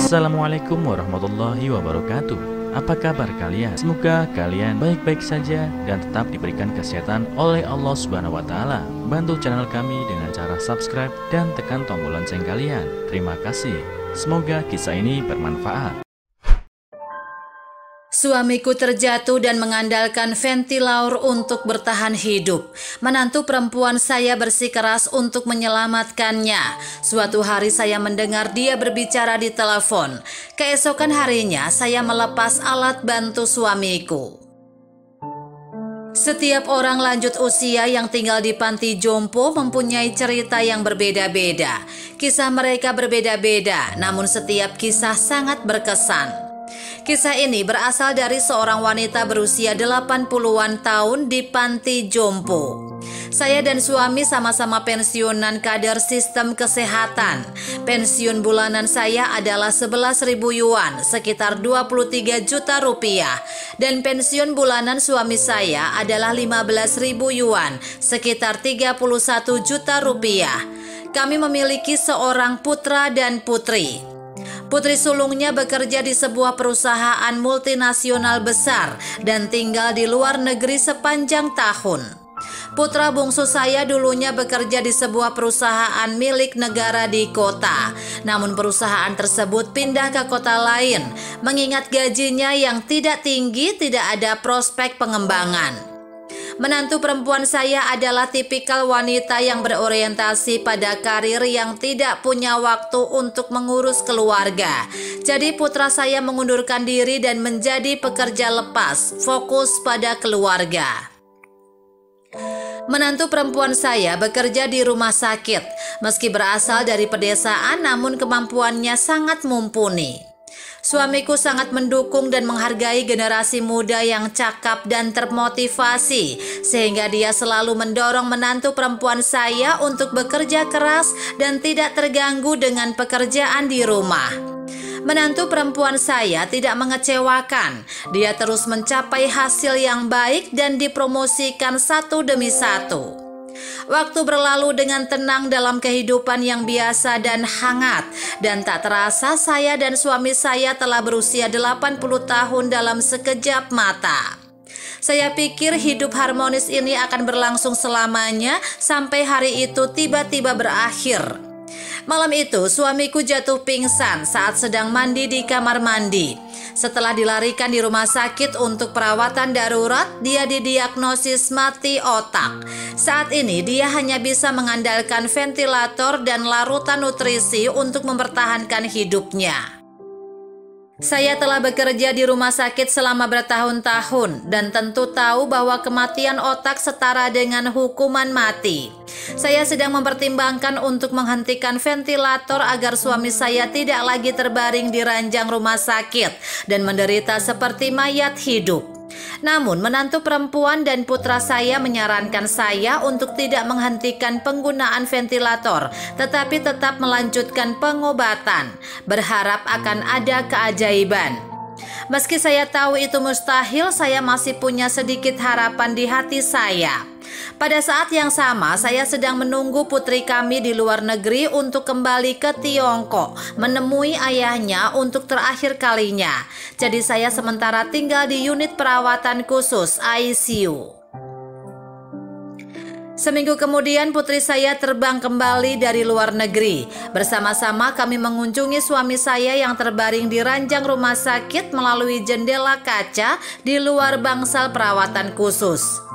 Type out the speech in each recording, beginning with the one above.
Assalamualaikum warahmatullahi wabarakatuh. Apa kabar kalian? Semoga kalian baik-baik saja dan tetap diberikan kesehatan oleh Allah Subhanahu wa Ta'ala. Bantu channel kami dengan cara subscribe dan tekan tombol lonceng kalian. Terima kasih. Semoga kisah ini bermanfaat. Suamiku terjatuh dan mengandalkan ventilator untuk bertahan hidup. Menantu perempuan saya bersikeras untuk menyelamatkannya. Suatu hari saya mendengar dia berbicara di telepon. Keesokan harinya saya melepas alat bantu suamiku. Setiap orang lanjut usia yang tinggal di panti jompo mempunyai cerita yang berbeda-beda. Kisah mereka berbeda-beda, namun setiap kisah sangat berkesan. Kisah ini berasal dari seorang wanita berusia 80-an tahun di panti jompo. Saya dan suami sama-sama pensiunan kader sistem kesehatan. Pensiun bulanan saya adalah 11.000 yuan, sekitar 23 juta rupiah. Dan pensiun bulanan suami saya adalah 15.000 yuan, sekitar 31 juta rupiah. Kami memiliki seorang putra dan putri. Putri sulungnya bekerja di sebuah perusahaan multinasional besar dan tinggal di luar negeri sepanjang tahun. Putra bungsu saya dulunya bekerja di sebuah perusahaan milik negara di kota. Namun perusahaan tersebut pindah ke kota lain, mengingat gajinya yang tidak tinggi, tidak ada prospek pengembangan. Menantu perempuan saya adalah tipikal wanita yang berorientasi pada karir yang tidak punya waktu untuk mengurus keluarga. Jadi putra saya mengundurkan diri dan menjadi pekerja lepas, fokus pada keluarga. Menantu perempuan saya bekerja di rumah sakit. Meski berasal dari pedesaan, namun kemampuannya sangat mumpuni. Suamiku sangat mendukung dan menghargai generasi muda yang cakap dan termotivasi, sehingga dia selalu mendorong menantu perempuan saya untuk bekerja keras dan tidak terganggu dengan pekerjaan di rumah. Menantu perempuan saya tidak mengecewakan. Dia terus mencapai hasil yang baik dan dipromosikan satu demi satu. Waktu berlalu dengan tenang dalam kehidupan yang biasa dan hangat, dan tak terasa saya dan suami saya telah berusia 80 tahun dalam sekejap mata. Saya pikir hidup harmonis ini akan berlangsung selamanya sampai hari itu tiba-tiba berakhir. Malam itu suamiku jatuh pingsan saat sedang mandi di kamar mandi. Setelah dilarikan di rumah sakit untuk perawatan darurat, dia didiagnosis mati otak. Saat ini dia hanya bisa mengandalkan ventilator dan larutan nutrisi untuk mempertahankan hidupnya. Saya telah bekerja di rumah sakit selama bertahun-tahun dan tentu tahu bahwa kematian otak setara dengan hukuman mati. Saya sedang mempertimbangkan untuk menghentikan ventilator agar suami saya tidak lagi terbaring di ranjang rumah sakit dan menderita seperti mayat hidup. Namun menantu perempuan dan putra saya menyarankan saya untuk tidak menghentikan penggunaan ventilator, tetapi tetap melanjutkan pengobatan, berharap akan ada keajaiban. Meski saya tahu itu mustahil, saya masih punya sedikit harapan di hati saya. Pada saat yang sama, saya sedang menunggu putri kami di luar negeri untuk kembali ke Tiongkok, menemui ayahnya untuk terakhir kalinya. Jadi saya sementara tinggal di unit perawatan khusus ICU. Seminggu kemudian putri saya terbang kembali dari luar negeri. Bersama-sama kami mengunjungi suami saya yang terbaring di ranjang rumah sakit melalui jendela kaca di luar bangsal perawatan khusus.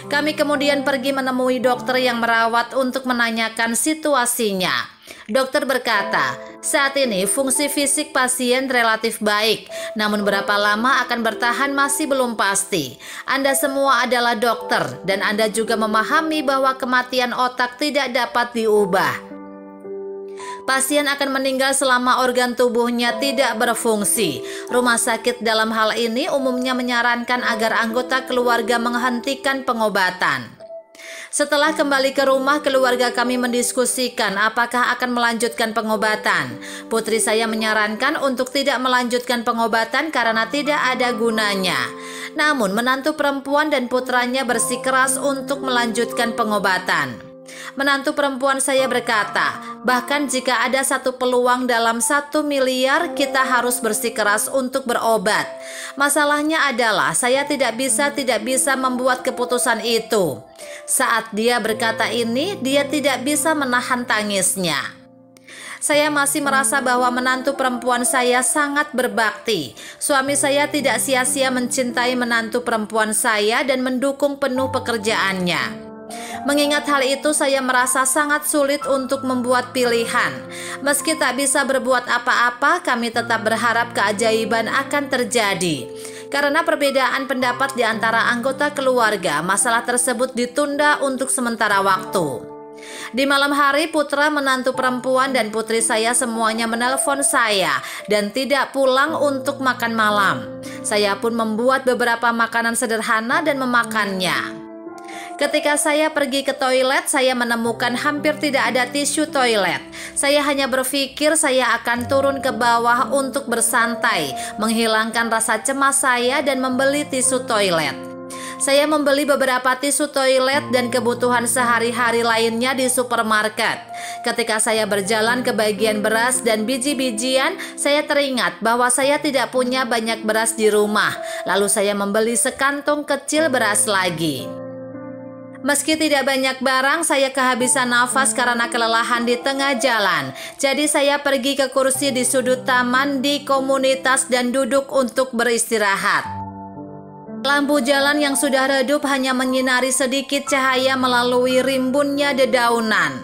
Kami kemudian pergi menemui dokter yang merawat untuk menanyakan situasinya. Dokter berkata, saat ini fungsi fisik pasien relatif baik, namun berapa lama akan bertahan masih belum pasti. Anda semua adalah dokter dan Anda juga memahami bahwa kematian otak tidak dapat diubah. Pasien akan meninggal selama organ tubuhnya tidak berfungsi. Rumah sakit dalam hal ini umumnya menyarankan agar anggota keluarga menghentikan pengobatan. Setelah kembali ke rumah, keluarga kami mendiskusikan apakah akan melanjutkan pengobatan. Putri saya menyarankan untuk tidak melanjutkan pengobatan karena tidak ada gunanya. Namun menantu perempuan dan putranya bersikeras untuk melanjutkan pengobatan. Menantu perempuan saya berkata, Bahkan jika ada satu peluang dalam 1 miliar, kita harus bersikeras untuk berobat. Masalahnya adalah saya tidak bisa membuat keputusan itu. Saat dia berkata ini, dia tidak bisa menahan tangisnya. Saya masih merasa bahwa menantu perempuan saya sangat berbakti. Suami saya tidak sia-sia mencintai menantu perempuan saya dan mendukung penuh pekerjaannya. Mengingat hal itu, saya merasa sangat sulit untuk membuat pilihan. Meski tak bisa berbuat apa-apa, kami tetap berharap keajaiban akan terjadi. Karena perbedaan pendapat di antara anggota keluarga, masalah tersebut ditunda untuk sementara waktu. Di malam hari, putra, menantu perempuan, dan putri saya semuanya menelpon saya dan tidak pulang untuk makan malam. Saya pun membuat beberapa makanan sederhana dan memakannya. Ketika saya pergi ke toilet, saya menemukan hampir tidak ada tisu toilet. Saya hanya berpikir saya akan turun ke bawah untuk bersantai, menghilangkan rasa cemas saya dan membeli tisu toilet. Saya membeli beberapa tisu toilet dan kebutuhan sehari-hari lainnya di supermarket. Ketika saya berjalan ke bagian beras dan biji-bijian, saya teringat bahwa saya tidak punya banyak beras di rumah. Lalu saya membeli sekantong kecil beras lagi. Meski tidak banyak barang, saya kehabisan nafas karena kelelahan di tengah jalan. Jadi saya pergi ke kursi di sudut taman di komunitas dan duduk untuk beristirahat. Lampu jalan yang sudah redup hanya menyinari sedikit cahaya melalui rimbunnya dedaunan.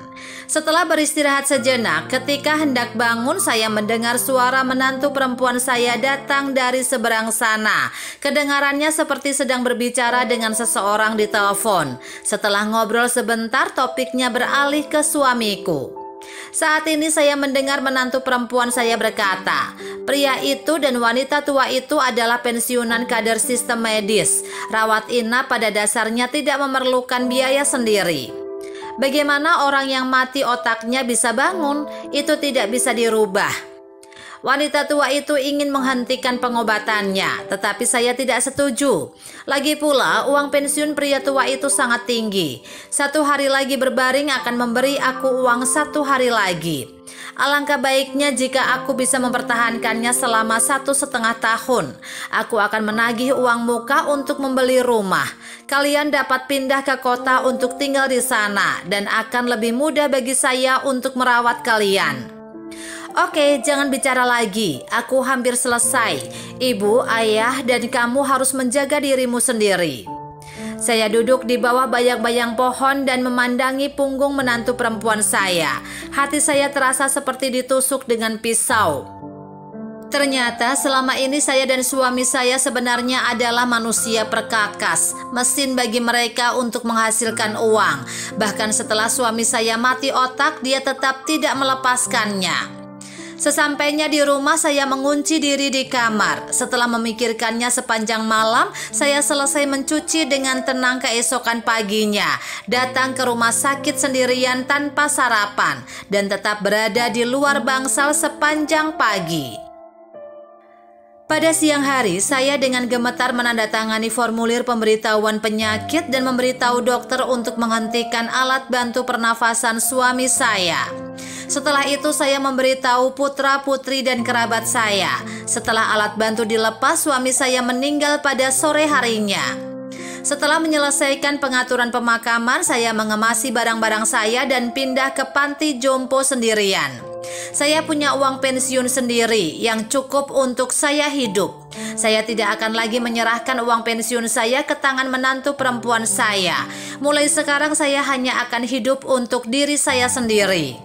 Setelah beristirahat sejenak, ketika hendak bangun, saya mendengar suara menantu perempuan saya datang dari seberang sana. Kedengarannya seperti sedang berbicara dengan seseorang di telepon. Setelah ngobrol sebentar, topiknya beralih ke suamiku. Saat ini saya mendengar menantu perempuan saya berkata, pria itu dan wanita tua itu adalah pensiunan kader sistem medis. Rawat inap pada dasarnya tidak memerlukan biaya sendiri. Bagaimana orang yang mati otaknya bisa bangun? Itu tidak bisa dirubah. Wanita tua itu ingin menghentikan pengobatannya, tetapi saya tidak setuju. Lagi pula, uang pensiun pria tua itu sangat tinggi. 1 hari lagi berbaring akan memberi aku uang 1 hari lagi. Alangkah baiknya jika aku bisa mempertahankannya selama 1,5 tahun. Aku akan menagih uang muka untuk membeli rumah. Kalian dapat pindah ke kota untuk tinggal di sana dan akan lebih mudah bagi saya untuk merawat kalian. Oke, jangan bicara lagi. Aku hampir selesai. Ibu, ayah, dan kamu harus menjaga dirimu sendiri. Saya duduk di bawah bayang-bayang pohon dan memandangi punggung menantu perempuan saya. Hati saya terasa seperti ditusuk dengan pisau. Ternyata selama ini saya dan suami saya sebenarnya adalah manusia perkakas, mesin bagi mereka untuk menghasilkan uang. Bahkan setelah suami saya mati otak, dia tetap tidak melepaskannya. Sesampainya di rumah, saya mengunci diri di kamar. Setelah memikirkannya sepanjang malam, saya selesai mencuci dengan tenang keesokan paginya, datang ke rumah sakit sendirian tanpa sarapan, dan tetap berada di luar bangsal sepanjang pagi. Pada siang hari, saya dengan gemetar menandatangani formulir pemberitahuan penyakit dan memberitahu dokter untuk menghentikan alat bantu pernafasan suami saya. Setelah itu saya memberitahu putra-putri dan kerabat saya. Setelah alat bantu dilepas, suami saya meninggal pada sore harinya. Setelah menyelesaikan pengaturan pemakaman, saya mengemasi barang-barang saya dan pindah ke panti jompo sendirian. Saya punya uang pensiun sendiri yang cukup untuk saya hidup. Saya tidak akan lagi menyerahkan uang pensiun saya ke tangan menantu perempuan saya. Mulai sekarang saya hanya akan hidup untuk diri saya sendiri.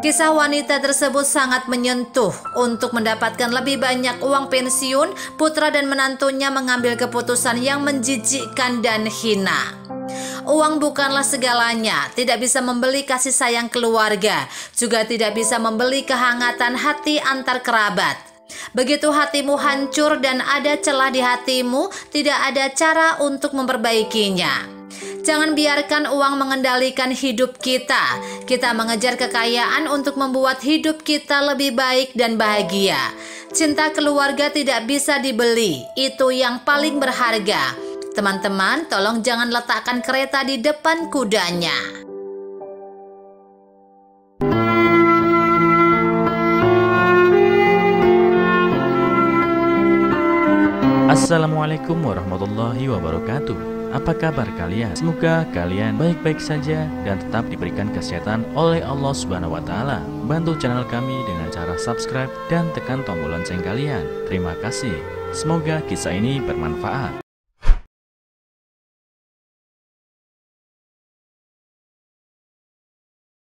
Kisah wanita tersebut sangat menyentuh. Untuk mendapatkan lebih banyak uang pensiun, putra dan menantunya mengambil keputusan yang menjijikkan dan hina. Uang bukanlah segalanya, tidak bisa membeli kasih sayang keluarga, juga tidak bisa membeli kehangatan hati antar kerabat. Begitu hatimu hancur dan ada celah di hatimu, tidak ada cara untuk memperbaikinya. Jangan biarkan uang mengendalikan hidup kita. Kita mengejar kekayaan untuk membuat hidup kita lebih baik dan bahagia. Cinta keluarga tidak bisa dibeli, itu yang paling berharga. Teman-teman, tolong jangan letakkan kereta di depan kudanya. Assalamualaikum warahmatullahi wabarakatuh. Apa kabar kalian? Semoga kalian baik-baik saja dan tetap diberikan kesehatan oleh Allah Subhanahu wa taala. Bantu channel kami dengan cara subscribe dan tekan tombol lonceng kalian. Terima kasih. Semoga kisah ini bermanfaat.